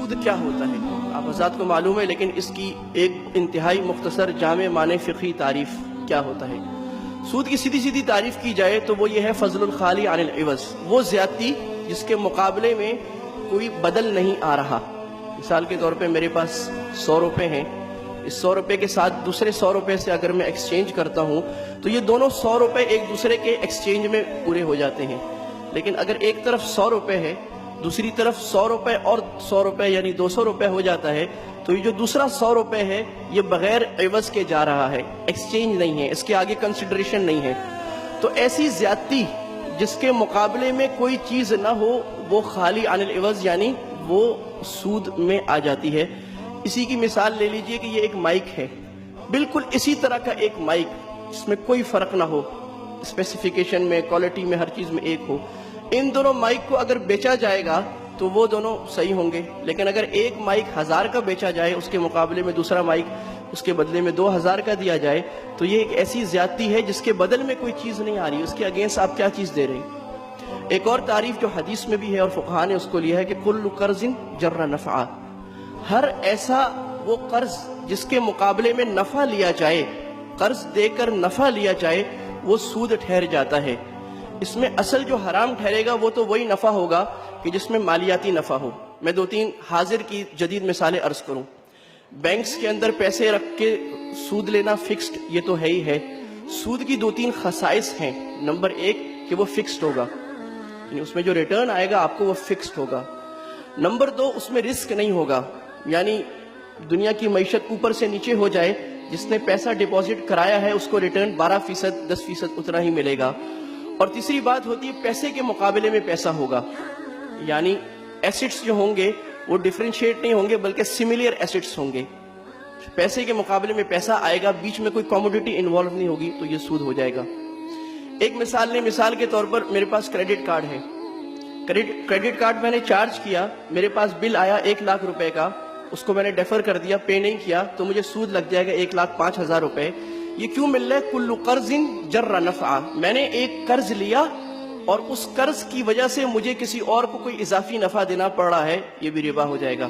سود کیا ہوتا ہے؟ آپ حضرات کو معلوم ہے، لیکن اس کی ایک انتہائی مختصر جامع معنی فقہی تعریف کیا ہوتا ہے؟ سود کی سیدھی تعریف کی جائے تو وہ یہ ہے فضل الخالی عن العوض، وہ زیادتی جس کے مقابلے میں کوئی بدل نہیں آ رہا۔ مثال کے طور پہ میرے پاس 100 روپے ہیں، اس 100 روپے کے ساتھ دوسرے 100 روپے سے اگر میں ایکسچینج کرتا ہوں تو یہ دونوں 100 روپے ایک دوسرے کے ایکسچینج میں پورے ہو جاتے ہیں۔ لیکن اگر ایک طرف 100 روپے ہے، دوسری طرف 100 روپے اور 100 روپے یعنی 200 روپے ہو جاتا ہے، تو یہ جو دوسرا 100 روپے ہے یہ بغیر عوض کے جا رہا ہے، ایکسچینج نہیں ہے، اس کے آگے کنسیڈریشن نہیں ہے۔ تو ایسی زیادتی جس کے مقابلے میں کوئی چیز نہ ہو وہ خالی عن العوض یعنی وہ سود میں آ جاتی ہے۔ اسی کی مثال لے لیجئے کہ یہ ایک مائک ہے، بالکل اسی طرح کا ایک مائک جس میں کوئی فرق نہ ہو، اسپیسیفیکیشن میں، کوالٹی میں، ہر چیز میں ایک ہو۔ ان دونوں مائک کو اگر بیچا جائے گا تو وہ دونوں صحیح ہوں گے، لیکن اگر ایک مائک 1000 کا بیچا جائے، اس کے مقابلے میں دوسرا مائک اس کے بدلے میں 2000 کا دیا جائے، تو یہ ایک ایسی زیادتی ہے جس کے بدل میں کوئی چیز نہیں آ رہی، اس کے اگینسٹ آپ کیا چیز دے رہے ہیں۔ ایک اور تعریف جو حدیث میں بھی ہے اور فقہاء نے اس کو لیا ہے کہ کل قرض جر نفعا، ہر ایسا وہ قرض جس کے مقابلے میں نفع لیا جائے، قرض دے کر نفع لیا جائے، وہ سود ٹھہر جاتا ہے۔ اس میں اصل جو حرام ٹھہرے گا وہ تو وہی نفع ہوگا کہ جس میں مالیاتی نفع ہو۔ میں 2-3 حاضر کی جدید مثالیں عرض کروں۔ بینکس کے اندر پیسے رکھ کے سود لینا فکسڈ، یہ تو ہے ہی ہے۔ سود کی 2-3 خصائص ہیں۔ نمبر 1 کہ وہ فکسڈ ہوگا، یعنی اس میں جو ریٹرن آئے گا آپ کو وہ فکسڈ ہوگا۔ نمبر 2 اس میں رسک نہیں ہوگا، یعنی دنیا کی معیشت اوپر سے نیچے ہو جائے، جس نے پیسہ ڈپازٹ کرایا ہے اس کو ریٹرن 12%، 10% اتنا ہی ملے گا۔ اور تیسری بات ہوتی ہے پیسے کے مقابلے میں پیسہ ہوگا، یعنی ایسٹس جو ہوں گے وہ ڈیفرینشیٹ نہیں ہوں گے بلکہ سملر ایسٹس ہوں گے۔ پیسے کے مقابلے میں پیسہ آئے گا، بیچ میں کوئی کموڈیٹی انوالو نہیں ہوگی، تو یہ سود ہو جائے گا۔ ایک مثال لیں، مثال کے طور پر میرے پاس کریڈٹ کارڈ ہے، کریڈٹ کارڈ میں نے چارج کیا، میرے پاس بل آیا 1 لاکھ روپے کا، اس کو میں نے ڈیفر کر دیا، پے نہیں کیا، تو مجھے سود لگ جائے گا 1,05,000 روپے۔ یہ کیوں مل رہا ہے؟ کل قرض جر نفعا، میں نے ایک قرض لیا اور اس قرض کی وجہ سے مجھے کسی اور کو کوئی اضافی نفع دینا پڑ رہا ہے، یہ بھی ربا ہو جائے گا۔